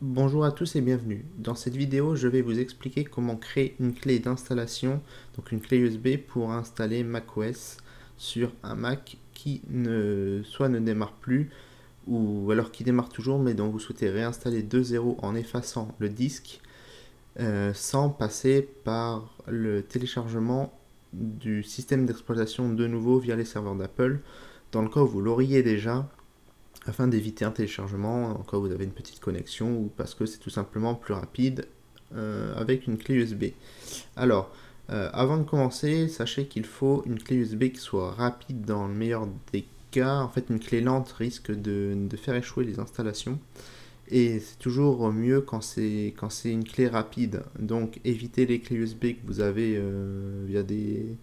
Bonjour à tous et bienvenue. Dans cette vidéo, je vais vous expliquer comment créer une clé d'installation, donc une clé USB pour installer macOS sur un Mac qui soit ne démarre plus ou alors qui démarre toujours mais dont vous souhaitez réinstaller de zéro en effaçant le disque sans passer par le téléchargement du système d'exploitation de nouveau via les serveurs d'Apple, dans le cas où vous l'auriez déjà, afin d'éviter un téléchargement en cas où vous avez une petite connexion ou parce que c'est tout simplement plus rapide avec une clé USB. Alors, avant de commencer, sachez qu'il faut une clé USB qui soit rapide dans le meilleur des cas. En fait, une clé lente risque de faire échouer les installations. Et c'est toujours mieux quand c'est une clé rapide. Donc évitez les clés USB que vous avez via des,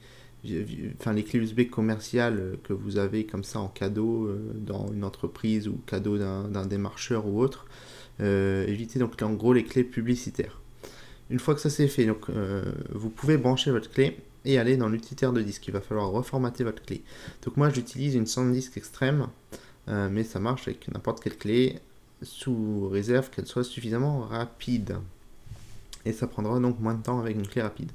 enfin les clés USB commerciales que vous avez comme ça en cadeau dans une entreprise ou cadeau d'un démarcheur ou autre. Évitez donc en gros les clés publicitaires. Une fois que ça c'est fait, donc, vous pouvez brancher votre clé et aller dans l'utilitaire de disque. Il va falloir reformater votre clé. Donc moi j'utilise une SanDisk Extreme, mais ça marche avec n'importe quelle clé, sous réserve qu'elle soit suffisamment rapide. Et ça prendra donc moins de temps avec une clé rapide.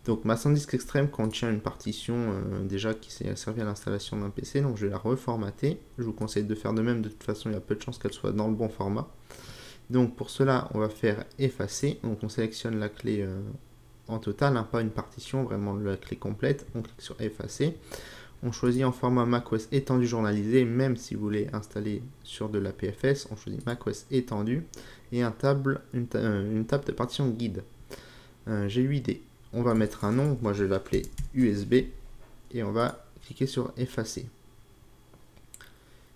Donc ma SanDisk Extreme contient une partition déjà qui s'est servie à l'installation d'un PC, donc je vais la reformater. Je vous conseille de faire de même, de toute façon il y a peu de chances qu'elle soit dans le bon format. Donc pour cela on va faire effacer, donc on sélectionne la clé en total, pas une partition, vraiment la clé complète, on clique sur effacer. On choisit en format macOS étendu journalisé, même si vous voulez installer sur de la PFS, on choisit macOS étendu et une table de partition guide. J'ai 8 idées. On va mettre un nom, moi je vais l'appeler USB et on va cliquer sur effacer.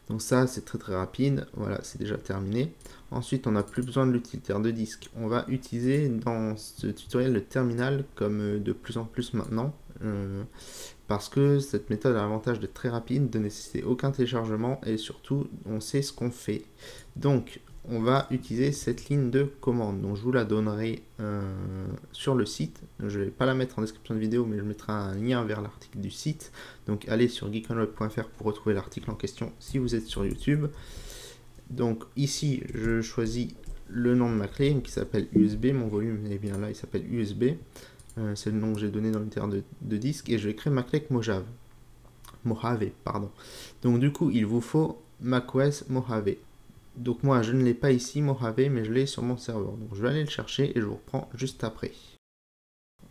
Donc ça c'est très rapide, voilà c'est déjà terminé. Ensuite on n'a plus besoin de l'utilitaire de disque. On va utiliser dans ce tutoriel le terminal comme de plus en plus maintenant. Parce que cette méthode a l'avantage d'être très rapide, de nécessiter aucun téléchargement et surtout on sait ce qu'on fait. Donc on va utiliser cette ligne de commande. Donc je vous la donnerai sur le site. Je ne vais pas la mettre en description de vidéo, mais je mettrai un lien vers l'article du site. Donc allez sur geekonweb.fr pour retrouver l'article en question si vous êtes sur YouTube. Donc ici je choisis le nom de ma clé qui s'appelle USB. Mon volume est bien là, il s'appelle USB. C'est le nom que j'ai donné dans l'unitaire de disque, et je vais créer ma clé avec Mojave. Pardon. Donc du coup, il vous faut macOS Mojave. Donc moi, je ne l'ai pas ici, Mojave, mais je l'ai sur mon serveur. Donc je vais aller le chercher et je vous reprends juste après.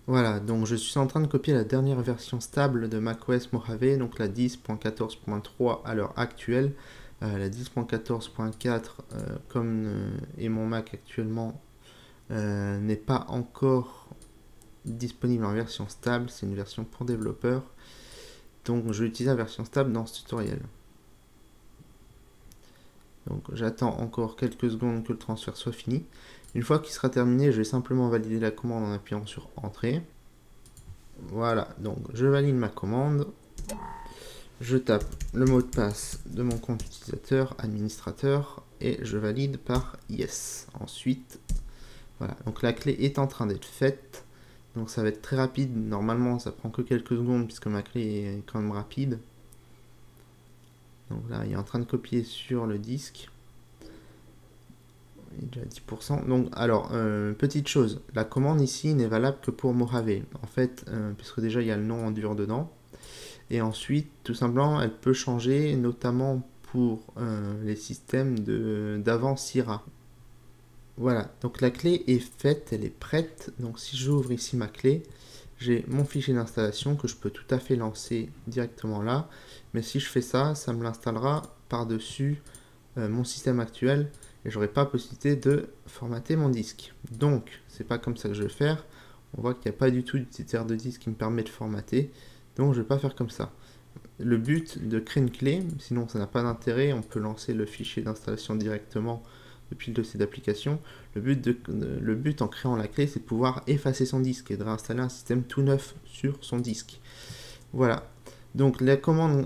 Voilà, donc je suis en train de copier la dernière version stable de macOS Mojave, donc la 10.14.3 à l'heure actuelle. La 10.14.4, comme est mon Mac actuellement, n'est pas encore disponible en version stable, c'est une version pour développeurs. Donc je vais utiliser la version stable dans ce tutoriel. Donc j'attends encore quelques secondes que le transfert soit fini. Une fois qu'il sera terminé, je vais simplement valider la commande en appuyant sur Entrée. Voilà, donc je valide ma commande. Je tape le mot de passe de mon compte utilisateur, administrateur, et je valide par Yes. Ensuite, voilà, donc la clé est en train d'être faite. Donc ça va être très rapide, normalement ça prend que quelques secondes puisque ma clé est quand même rapide. Donc là il est en train de copier sur le disque. Il est déjà à 10%. Donc alors, petite chose, la commande ici n'est valable que pour Mojave. En fait, puisque déjà il y a le nom en dur dedans. Et ensuite, tout simplement, elle peut changer, notamment pour les systèmes d'avant Syrah. Voilà, donc la clé est faite, elle est prête. Donc si j'ouvre ici ma clé, j'ai mon fichier d'installation que je peux tout à fait lancer directement là. Mais si je fais ça, ça me l'installera par-dessus mon système actuel et j'aurai pas possibilité de formater mon disque. Donc c'est pas comme ça que je vais faire. On voit qu'il n'y a pas du tout d'utilitaire de disque qui me permet de formater. Donc je vais pas faire comme ça. Le but de créer une clé, sinon ça n'a pas d'intérêt, on peut lancer le fichier d'installation directement depuis le dossier d'application. Le but en créant la clé, c'est de pouvoir effacer son disque et de réinstaller un système tout neuf sur son disque. Voilà. Donc les commandes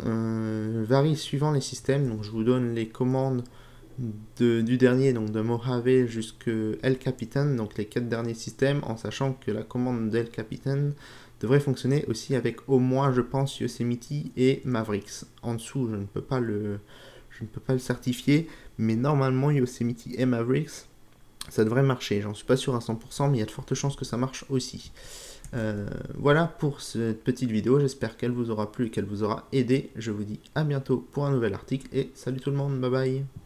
varient suivant les systèmes. Donc je vous donne les commandes du dernier, donc de Mojave jusqu'à El Capitan, donc les 4 derniers systèmes, en sachant que la commande d'El Capitan devrait fonctionner aussi avec au moins, je pense, Yosemite et Mavericks. En dessous, je ne peux pas le certifier, mais normalement Yosemite et Mavericks Ça devrait marcher, j'en suis pas sûr à 100%, mais il y a de fortes chances que ça marche aussi. Voilà pour cette petite vidéo, j'espère qu'elle vous aura plu et qu'elle vous aura aidé. Je vous dis à bientôt pour un nouvel article et salut tout le monde, bye bye.